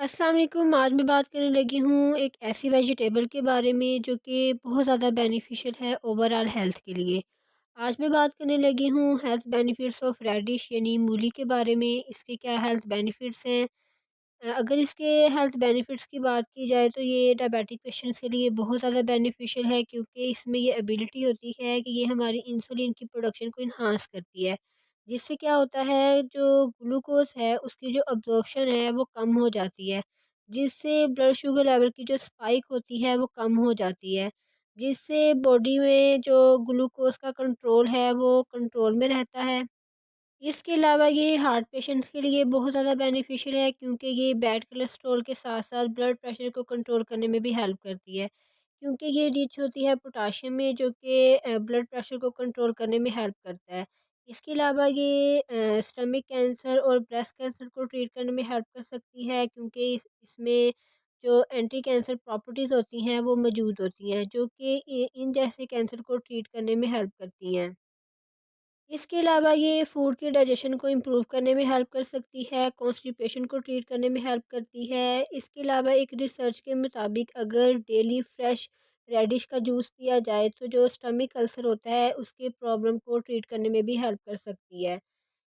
अस्सलाम वालेकुम। आज मैं बात करने लगी हूँ एक ऐसी वेजिटेबल के बारे में जो कि बहुत ज़्यादा बेनिफिशियल है ओवरऑल हेल्थ के लिए। आज मैं बात करने लगी हूँ हेल्थ बेनिफिट्स ऑफ रेडिश यानी मूली के बारे में। इसके क्या हेल्थ बेनिफिट्स हैं। अगर इसके हेल्थ बेनिफिट्स की बात की जाए तो ये डायबिटिक पेशेंट्स के लिए बहुत ज़्यादा बेनिफिशियल है, क्योंकि इसमें ये एबिलिटी होती है कि ये हमारी इंसुलिन की प्रोडक्शन को इन्हांस करती है। जिससे क्या होता है, जो ग्लूकोज़ है उसकी जो अब्ज़ॉर्प्शन है वो कम हो जाती है। जिससे ब्लड शुगर लेवल की जो स्पाइक होती है वो कम हो जाती है। जिससे बॉडी में जो ग्लूकोज़ का कंट्रोल है वो कंट्रोल में रहता है। इसके अलावा ये हार्ट पेशेंट्स के लिए बहुत ज़्यादा बेनिफिशियल है, क्योंकि ये बैड कोलेस्ट्रॉल के साथ-साथ ब्लड प्रेशर को कंट्रोल करने में भी हेल्प करती है। क्योंकि ये रिच होती है पोटाशियम में, जो कि ब्लड प्रेशर को कंट्रोल करने में हेल्प करता है। इसके अलावा ये स्टमक कैंसर और ब्रेस्ट कैंसर को ट्रीट करने में हेल्प कर सकती है, क्योंकि इसमें जो एंटी कैंसर प्रॉपर्टीज़ होती हैं वो मौजूद होती हैं, जो कि इन जैसे कैंसर को ट्रीट करने में हेल्प करती हैं। इसके अलावा ये फूड के डाइजेशन को इम्प्रूव करने में हेल्प कर सकती है, कॉन्स्टिपेशन को ट्रीट करने में हेल्प करती है। इसके अलावा एक रिसर्च के मुताबिक अगर डेली फ्रेश रेडिश का जूस पिया जाए तो जो स्टमक अल्सर होता है उसके प्रॉब्लम को ट्रीट करने में भी हेल्प कर सकती है।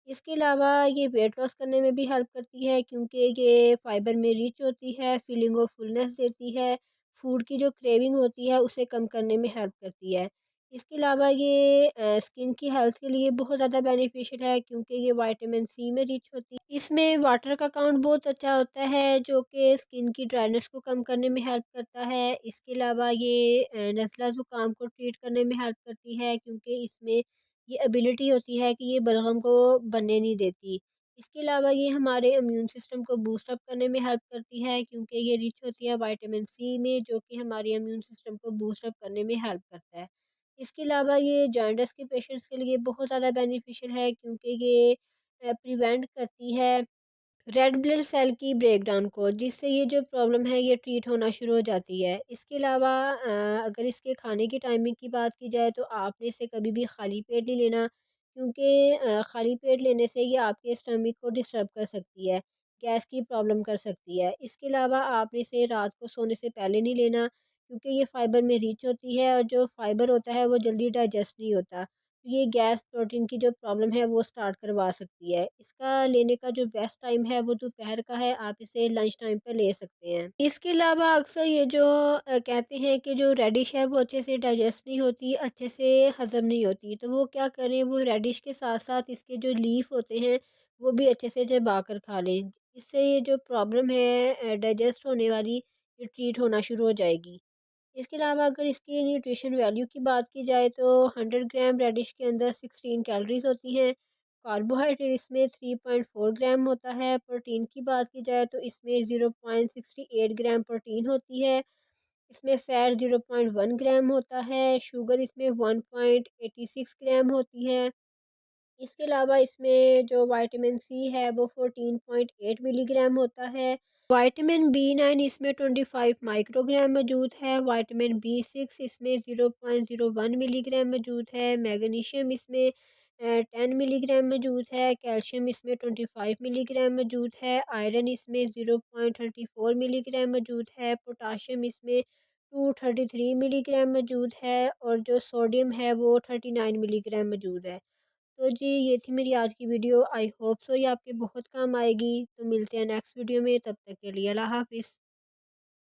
इसके अलावा ये वेट लॉस करने में भी हेल्प करती है, क्योंकि ये फाइबर में रिच होती है, फीलिंग ऑफ फुलनेस देती है, फूड की जो क्रेविंग होती है उसे कम करने में हेल्प करती है। इसके अलावा ये स्किन की हेल्थ के लिए बहुत ज़्यादा बेनिफिशियल है, क्योंकि ये विटामिन सी में रिच होती है। इसमें वाटर का काउंट बहुत अच्छा होता है, जो कि स्किन की ड्राइनेस को कम करने में हेल्प करता है। इसके अलावा ये नज़ला ज़ुकाम को ट्रीट करने में हेल्प करती है, क्योंकि इसमें ये एबिलिटी होती है कि ये बलगम को बनने नहीं देती। इसके अलावा ये हमारे इम्यून सिस्टम को बूस्ट अप करने में हेल्प करती है, क्योंकि ये रिच होती है विटामिन सी में, जो कि हमारे इम्यून सिस्टम को बूस्ट अप करने में हेल्प करता है। इसके अलावा ये जॉन्डिस के पेशेंट्स के लिए बहुत ज़्यादा बेनिफिशियल है, क्योंकि ये प्रिवेंट करती है रेड ब्लड सेल की ब्रेकडाउन को, जिससे ये जो प्रॉब्लम है ये ट्रीट होना शुरू हो जाती है। इसके अलावा अगर इसके खाने की टाइमिंग की बात की जाए तो आपने इसे कभी भी खाली पेट नहीं लेना, क्योंकि खाली पेट लेने से ये आपके स्टमक को डिस्टर्ब कर सकती है, गैस की प्रॉब्लम कर सकती है। इसके अलावा आपने इसे रात को सोने से पहले नहीं लेना, क्योंकि ये फाइबर में रिच होती है और जो फाइबर होता है वो जल्दी डाइजेस्ट नहीं होता। ये गैस प्रोटीन की जो प्रॉब्लम है वो स्टार्ट करवा सकती है। इसका लेने का जो बेस्ट टाइम है वो दोपहर का है, आप इसे लंच टाइम पे ले सकते हैं। इसके अलावा अक्सर ये जो कहते हैं कि जो रेडिश है वो अच्छे से डाइजेस्ट नहीं होती, अच्छे से हज़म नहीं होती, तो वो क्या करें, वो रेडिश के साथ-साथ इसके जो लीफ होते हैं वो भी अच्छे से चबा कर खा लें। इससे ये जो प्रॉब्लम है डाइजेस्ट होने वाली, ये ट्रीट होना शुरू हो जाएगी। इसके अलावा अगर इसकी न्यूट्रिशन वैल्यू की बात की जाए तो 100 ग्राम रेडिश के अंदर 16 कैलोरीज होती हैं। कार्बोहाइड्रेट इसमें 3.4 ग्राम होता है। प्रोटीन की बात की जाए तो इसमें 0.68 ग्राम प्रोटीन होती है। इसमें फैट 0.1 ग्राम होता है। शुगर इसमें 1.86 ग्राम होती है। इसके अलावा इसमें जो विटामिन सी है वो 14.8 मिलीग्राम होता है। विटामिन बी 9 इसमें 25 माइक्रोग्राम मौजूद है। विटामिन बी 6 इसमें 0.01 मिलीग्राम मौजूद है। मैग्नीशियम इसमें 10 मिलीग्राम मौजूद है। कैल्शियम इसमें 25 मिलीग्राम मौजूद है। आयरन इसमें 0.34 मिलीग्राम मौजूद है। पोटाशियम इसमें 233 मिलीग्राम मौजूद है, और जो सोडियम है वो 39 मिलीग्राम मौजूद है। तो जी, ये थी मेरी आज की वीडियो। आई होप सो ये आपके बहुत काम आएगी। तो मिलते हैं नेक्स्ट वीडियो में, तब तक के लिए अल्लाह हाफ़िज़।